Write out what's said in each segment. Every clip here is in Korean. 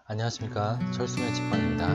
안녕하십니까, 철수의 집방입니다.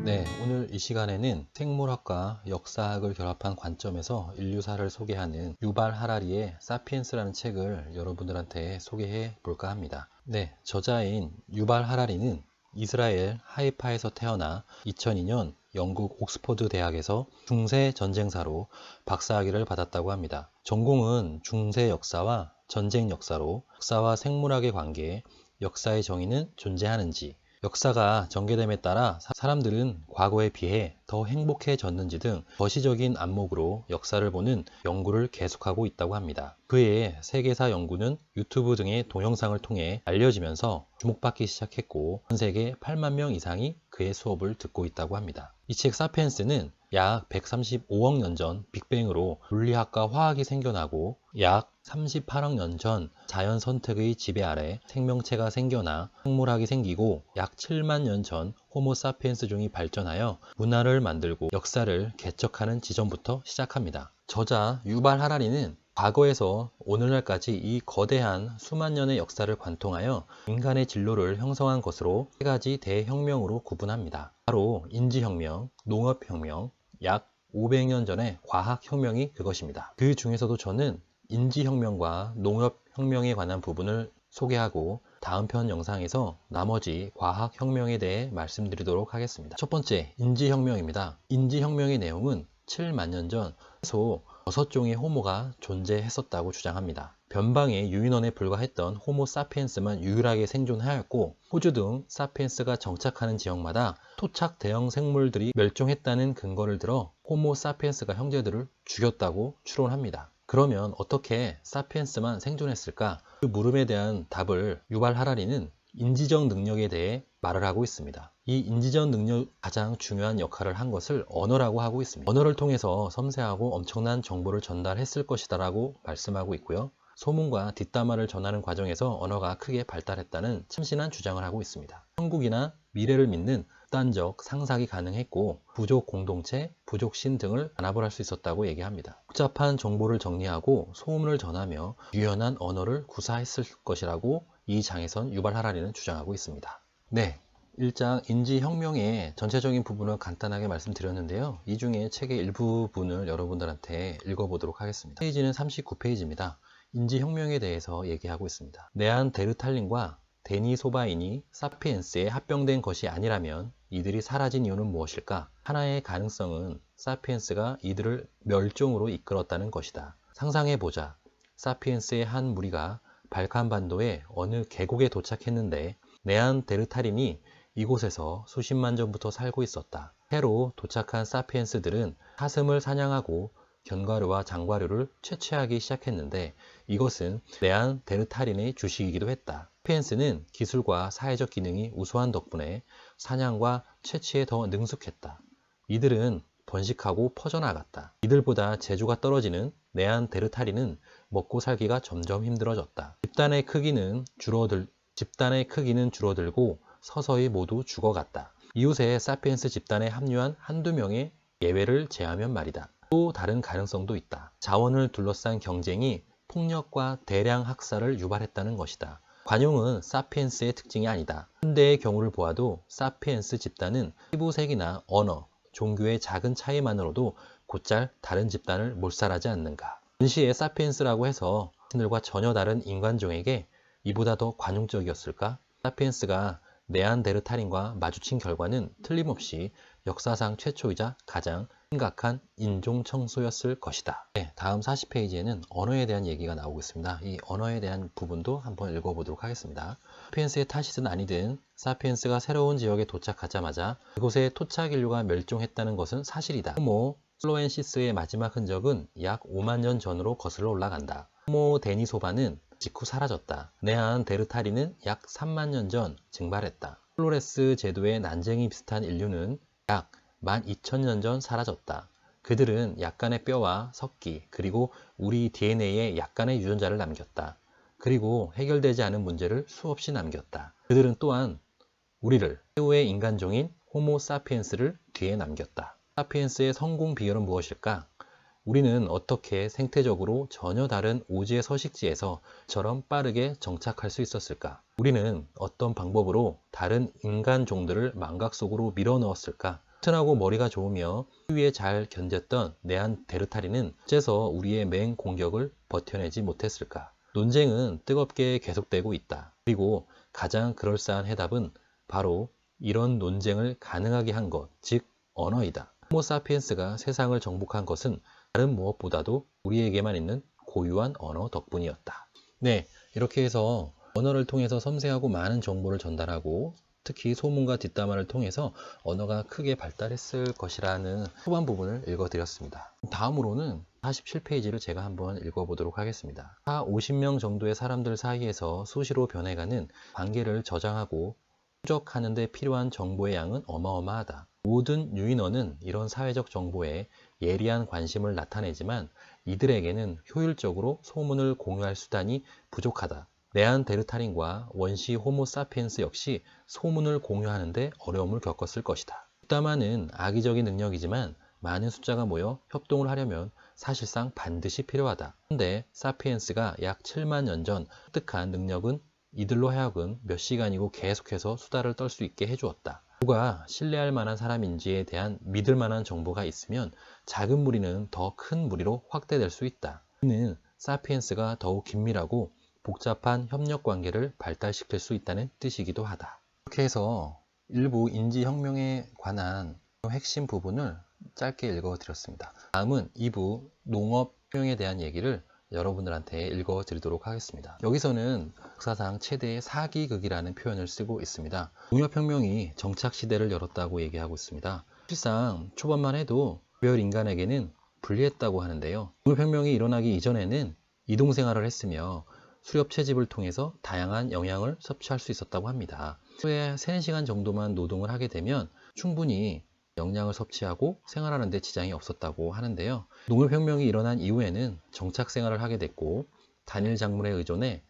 네, 오늘 이 시간에는 생물학과 역사학을 결합한 관점에서 인류사를 소개하는 유발 하라리의 사피엔스라는 책을 여러분들한테 소개해 볼까 합니다. 네, 저자인 유발 하라리는 이스라엘 하이파에서 태어나 2002년 영국 옥스퍼드 대학에서 중세 전쟁사로 박사학위를 받았다고 합니다. 전공은 중세 역사와 전쟁 역사로 역사와 생물학의 관계, 역사의 정의는 존재하는지, 역사가 전개됨에 따라 사람들은 과거에 비해 더 행복해졌는지 등 거시적인 안목으로 역사를 보는 연구를 계속하고 있다고 합니다. 그의 세계사 연구는 유튜브 등의 동영상을 통해 알려지면서 주목받기 시작했고 전 세계 8만 명 이상이 그의 수업을 듣고 있다고 합니다. 이 책 사피엔스는 약 135억 년 전 빅뱅으로 물리학과 화학이 생겨나고 약 38억 년 전 자연 선택의 지배 아래 생명체가 생겨나 생물학이 생기고 약 7만 년 전 호모 사피엔스 종이 발전하여 문화를 만들고 역사를 개척하는 지점부터 시작합니다. 저자 유발 하라리는 과거에서 오늘날까지 이 거대한 수만 년의 역사를 관통하여 인간의 진로를 형성한 것으로 세 가지 대혁명으로 구분합니다. 바로 인지혁명, 농업혁명, 약 500년 전의 과학혁명이 그것입니다. 그 중에서도 저는 인지혁명과 농업혁명에 관한 부분을 소개하고 다음 편 영상에서 나머지 과학혁명에 대해 말씀드리도록 하겠습니다. 첫 번째, 인지혁명입니다. 인지혁명의 내용은 7만 년 전 최소 6종의 호모가 존재했었다고 주장합니다. 변방의 유인원에 불과했던 호모 사피엔스만 유일하게 생존하였고 호주 등 사피엔스가 정착하는 지역마다 토착 대형 생물들이 멸종했다는 근거를 들어 호모 사피엔스가 형제들을 죽였다고 추론합니다. 그러면 어떻게 사피엔스만 생존했을까? 그 물음에 대한 답을 유발 하라리는 인지적 능력에 대해 말을 하고 있습니다. 이 인지적 능력 가장 중요한 역할을 한 것을 언어라고 하고 있습니다. 언어를 통해서 섬세하고 엄청난 정보를 전달했을 것이다 라고 말씀하고 있고요. 소문과 뒷담화를 전하는 과정에서 언어가 크게 발달했다는 참신한 주장을 하고 있습니다. 천국이나 미래를 믿는 극단적 상상이 가능했고 부족 공동체, 부족신 등을 단합을 할 수 있었다고 얘기합니다. 복잡한 정보를 정리하고 소문을 전하며 유연한 언어를 구사했을 것이라고 이 장에선 유발 하라리는 주장하고 있습니다. 네, 1장 인지혁명의 전체적인 부분을 간단하게 말씀드렸는데요. 이 중에 책의 일부분을 여러분들한테 읽어보도록 하겠습니다. 페이지는 39페이지입니다. 인지혁명에 대해서 얘기하고 있습니다. 네안데르탈린과 데니소바인이 사피엔스에 합병된 것이 아니라면 이들이 사라진 이유는 무엇일까? 하나의 가능성은 사피엔스가 이들을 멸종으로 이끌었다는 것이다. 상상해보자. 사피엔스의 한 무리가 발칸반도의 어느 계곡에 도착했는데 네안데르탈인이 이곳에서 수십만 전부터 살고 있었다. 새로 도착한 사피엔스들은 사슴을 사냥하고 견과류와 장과류를 채취하기 시작했는데 이것은 네안데르탈인의 주식이기도 했다. 사피엔스는 기술과 사회적 기능이 우수한 덕분에 사냥과 채취에 더 능숙했다. 이들은 번식하고 퍼져나갔다. 이들보다 재주가 떨어지는 네안데르탈인은 먹고 살기가 점점 힘들어졌다. 집단의 크기는 줄어들고 서서히 모두 죽어갔다. 이웃의 사피엔스 집단에 합류한 한두 명의 예외를 제하면 말이다. 또 다른 가능성도 있다. 자원을 둘러싼 경쟁이 폭력과 대량 학살을 유발했다는 것이다. 관용은 사피엔스의 특징이 아니다. 현대의 경우를 보아도 사피엔스 집단은 피부색이나 언어, 종교의 작은 차이만으로도 곧잘 다른 집단을 몰살하지 않는가. 원시의 사피엔스라고 해서 신들과 전혀 다른 인간종에게 이보다 더 관용적이었을까? 사피엔스가 네안데르탈인과 마주친 결과는 틀림없이 역사상 최초이자 가장 심각한 인종 청소였을 것이다. 네, 다음 40페이지에는 언어에 대한 얘기가 나오고 있습니다. 이 언어에 대한 부분도 한번 읽어보도록 하겠습니다. 사피엔스의 탓이든 아니든 사피엔스가 새로운 지역에 도착하자마자 그곳에 토착 인류가 멸종했다는 것은 사실이다. 호모 플로엔시스의 마지막 흔적은 약 5만 년 전으로 거슬러 올라간다. 호모 데니소바는 직후 사라졌다. 네안데르탈인은 약 3만 년 전 증발했다. 플로레스 제도의 난쟁이 비슷한 인류는 약 12,000년 전 사라졌다. 그들은 약간의 뼈와 석기, 그리고 우리 DNA에 약간의 유전자를 남겼다. 그리고 해결되지 않은 문제를 수없이 남겼다. 그들은 또한 우리를, 최후의 인간종인 호모 사피엔스를 뒤에 남겼다. 사피엔스의 성공 비결은 무엇일까? 우리는 어떻게 생태적으로 전혀 다른 오지의 서식지에서 저런 빠르게 정착할 수 있었을까? 우리는 어떤 방법으로 다른 인간 종들을 망각 속으로 밀어넣었을까? 튼튼하고 머리가 좋으며 추위에 잘 견뎠던 네안데르탈인은 어째서 우리의 맹 공격을 버텨내지 못했을까? 논쟁은 뜨겁게 계속되고 있다. 그리고 가장 그럴싸한 해답은 바로 이런 논쟁을 가능하게 한 것, 즉 언어이다. 호모사피엔스가 세상을 정복한 것은 다른 무엇보다도 우리에게만 있는 고유한 언어 덕분이었다. 네, 이렇게 해서 언어를 통해서 섬세하고 많은 정보를 전달하고 특히 소문과 뒷담화를 통해서 언어가 크게 발달했을 것이라는 후반 부분을 읽어드렸습니다. 다음으로는 47페이지를 제가 한번 읽어보도록 하겠습니다. 50명 정도의 사람들 사이에서 수시로 변해가는 관계를 저장하고 추적하는 데 필요한 정보의 양은 어마어마하다. 모든 유인원은 이런 사회적 정보에 예리한 관심을 나타내지만 이들에게는 효율적으로 소문을 공유할 수단이 부족하다. 네안데르탈인과 원시 호모사피엔스 역시 소문을 공유하는 데 어려움을 겪었을 것이다. 뒷담화는 악의적인 능력이지만 많은 숫자가 모여 협동을 하려면 사실상 반드시 필요하다. 그런데 사피엔스가 약 7만 년 전 획득한 능력은 이들로 하여금 몇 시간이고 계속해서 수다를 떨 수 있게 해주었다. 누가 신뢰할 만한 사람인지에 대한 믿을 만한 정보가 있으면 작은 무리는 더 큰 무리로 확대될 수 있다. 이는 사피엔스가 더욱 긴밀하고 복잡한 협력 관계를 발달시킬 수 있다는 뜻이기도 하다. 이렇게 해서 일부 인지혁명에 관한 핵심 부분을 짧게 읽어드렸습니다. 다음은 2부 농업혁명에 대한 얘기를 여러분들한테 읽어드리도록 하겠습니다. 여기서는 역사상 최대의 사기극이라는 표현을 쓰고 있습니다. 농업혁명이 정착시대를 열었다고 얘기하고 있습니다. 실상 초반만 해도 별 인간에게는 불리했다고 하는데요. 농업혁명이 일어나기 이전에는 이동생활을 했으며 수렵 채집을 통해서 다양한 영양을 섭취할 수 있었다고 합니다. 하루에 3-4시간 정도만 노동을 하게 되면 충분히 영양을 섭취하고 생활하는 데 지장이 없었다고 하는데요. 농업혁명이 일어난 이후에는 정착 생활을 하게 됐고 단일 작물에 의존해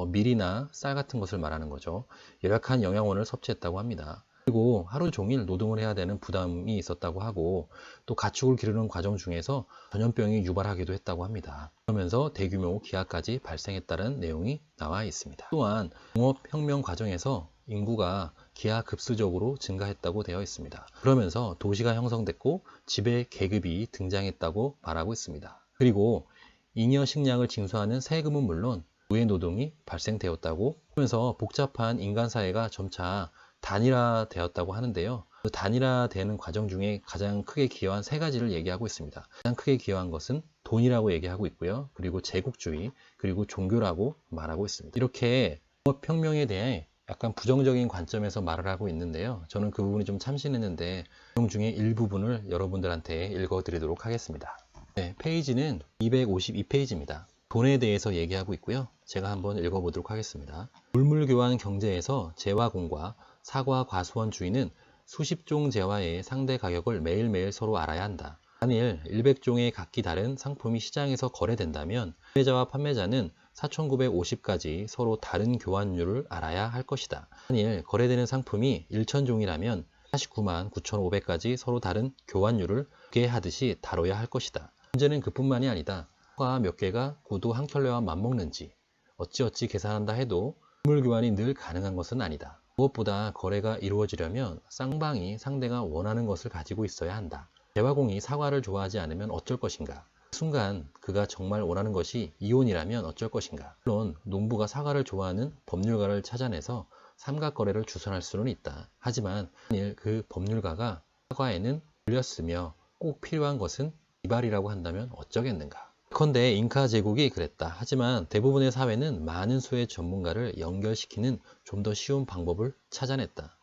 밀이나 쌀 같은 것을 말하는 거죠. 열악한 영양원을 섭취했다고 합니다. 그리고 하루 종일 노동을 해야 되는 부담이 있었다고 하고 또 가축을 기르는 과정 중에서 전염병이 유발하기도 했다고 합니다. 그러면서 대규모 기아까지 발생했다는 내용이 나와 있습니다. 또한 농업혁명 과정에서 인구가 기하급수적으로 증가했다고 되어 있습니다. 그러면서 도시가 형성됐고 지배 계급이 등장했다고 말하고 있습니다. 그리고 잉여 식량을 징수하는 세금은 물론 노예 노동이 발생되었다고 하면서 복잡한 인간 사회가 점차 단일화되었다고 하는데요. 그 단일화되는 과정 중에 가장 크게 기여한 3가지를 얘기하고 있습니다. 가장 크게 기여한 것은 돈이라고 얘기하고 있고요. 그리고 제국주의, 그리고 종교라고 말하고 있습니다. 이렇게 농업혁명에 대해 약간 부정적인 관점에서 말을 하고 있는데요. 저는 그 부분이 좀 참신했는데 그 중에 일부분을 여러분들한테 읽어드리도록 하겠습니다. 네, 페이지는 252페이지입니다. 돈에 대해서 얘기하고 있고요. 제가 한번 읽어보도록 하겠습니다. 물물교환 경제에서 재화공과 사과과수원주의는 수십 종 재화의 상대 가격을 매일매일 서로 알아야 한다. 만일 100종의 각기 다른 상품이 시장에서 거래된다면 구매자와 판매자는 4,950가지 서로 다른 교환율을 알아야 할 것이다. 만일 거래되는 상품이 1,000종이라면 49만 9,500가지 서로 다른 교환율을 공개하듯이 다뤄야 할 것이다. 문제는 그뿐만이 아니다. 사과 몇 개가 구두 한 켤레와 맞먹는지 어찌어찌 계산한다 해도 물물 교환이 늘 가능한 것은 아니다. 무엇보다 거래가 이루어지려면 쌍방이 상대가 원하는 것을 가지고 있어야 한다. 재화공이 사과를 좋아하지 않으면 어쩔 것인가? 순간 그가 정말 원하는 것이 이혼이라면 어쩔 것인가? 물론 농부가 사과를 좋아하는 법률가를 찾아내서 삼각거래를 주선할 수는 있다. 하지만 만일 그 법률가가 사과에는 불렸으며 꼭 필요한 것은 이발이라고 한다면 어쩌겠는가? 예컨대 잉카 제국이 그랬다. 하지만 대부분의 사회는 많은 수의 전문가를 연결시키는 좀 더 쉬운 방법을 찾아냈다.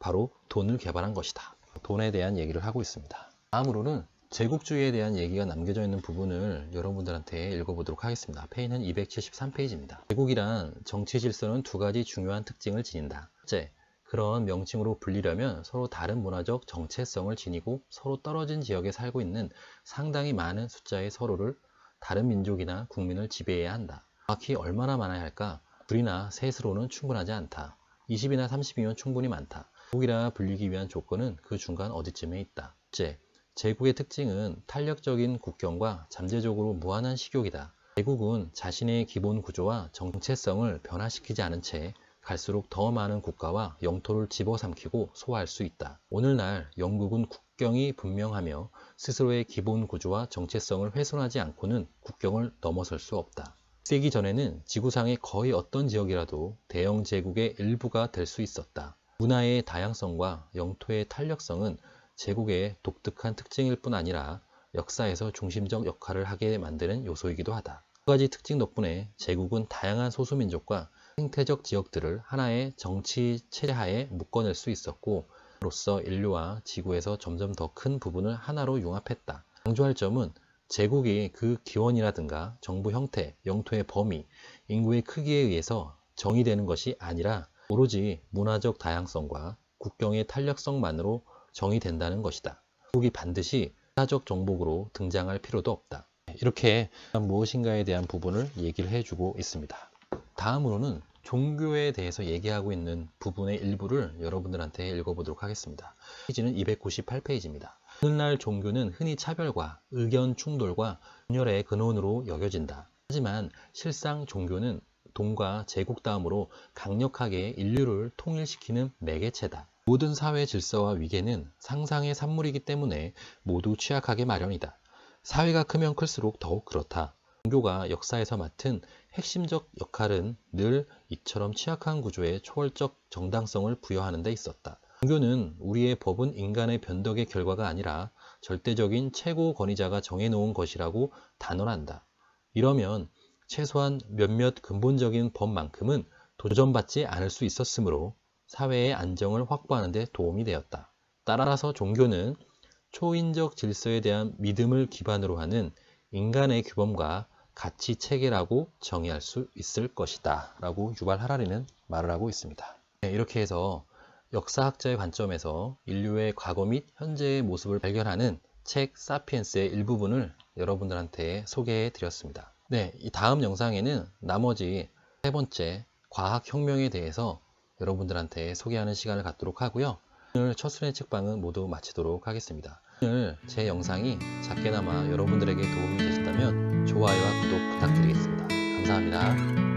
바로 돈을 개발한 것이다. 돈에 대한 얘기를 하고 있습니다. 다음으로는 제국주의에 대한 얘기가 남겨져 있는 부분을 여러분들한테 읽어보도록 하겠습니다. 페이지는 273페이지입니다. 제국이란 정치 질서는 2가지 중요한 특징을 지닌다. 첫째, 그런 명칭으로 불리려면 서로 다른 문화적 정체성을 지니고 서로 떨어진 지역에 살고 있는 상당히 많은 숫자의 서로를 다른 민족이나 국민을 지배해야 한다. 정확히 얼마나 많아야 할까? 2이나 3으로는 충분하지 않다. 20이나 30이면 충분히 많다. 제국이라 불리기 위한 조건은 그 중간 어디쯤에 있다. 첫째, 제국의 특징은 탄력적인 국경과 잠재적으로 무한한 식욕이다. 제국은 자신의 기본 구조와 정체성을 변화시키지 않은 채 갈수록 더 많은 국가와 영토를 집어삼키고 소화할 수 있다. 오늘날 영국은 국경이 분명하며 스스로의 기본 구조와 정체성을 훼손하지 않고는 국경을 넘어설 수 없다. 세기 전에는 지구상의 거의 어떤 지역이라도 대영 제국의 일부가 될 수 있었다. 문화의 다양성과 영토의 탄력성은 제국의 독특한 특징일 뿐 아니라 역사에서 중심적 역할을 하게 만드는 요소이기도 하다. 두 가지 특징 덕분에 제국은 다양한 소수민족과 생태적 지역들을 하나의 정치 체제하에 묶어낼 수 있었고, 로서 인류와 지구에서 점점 더 큰 부분을 하나로 융합했다. 강조할 점은 제국이 그 기원이라든가 정부 형태, 영토의 범위, 인구의 크기에 의해서 정의되는 것이 아니라 오로지 문화적 다양성과 국경의 탄력성만으로 정의된다는 것이다. 제국이 반드시 문화적 정복으로 등장할 필요도 없다. 이렇게 무엇인가에 대한 부분을 얘기를 해주고 있습니다. 다음으로는 종교에 대해서 얘기하고 있는 부분의 일부를 여러분들한테 읽어보도록 하겠습니다. 페이지는 298페이지입니다. 오늘날 종교는 흔히 차별과 의견 충돌과 분열의 근원으로 여겨진다. 하지만 실상 종교는 동과 제국 다음으로 강력하게 인류를 통일시키는 매개체다. 모든 사회 질서와 위계는 상상의 산물이기 때문에 모두 취약하게 마련이다. 사회가 크면 클수록 더욱 그렇다. 종교가 역사에서 맡은 핵심적 역할은 늘 이처럼 취약한 구조에 초월적 정당성을 부여하는 데 있었다. 종교는 우리의 법은 인간의 변덕의 결과가 아니라 절대적인 최고 권위자가 정해놓은 것이라고 단언한다. 이러면 최소한 몇몇 근본적인 법만큼은 도전받지 않을 수 있었으므로 사회의 안정을 확보하는 데 도움이 되었다. 따라서 종교는 초인적 질서에 대한 믿음을 기반으로 하는 인간의 규범과 가치 체계라고 정의할 수 있을 것이다 라고 유발 하라리는 말을 하고 있습니다. 이렇게 해서 역사학자의 관점에서 인류의 과거 및 현재의 모습을 발견하는 책 사피엔스의 일부분을 여러분들한테 소개해 드렸습니다. 이 다음 영상에는 나머지 세 번째 과학혁명에 대해서 여러분들한테 소개하는 시간을 갖도록 하고요. 오늘 첫순회 책방은 모두 마치도록 하겠습니다. 오늘 제 영상이 작게나마 여러분들에게 도움이 되셨다면 좋아요와 구독 부탁드리겠습니다. 감사합니다.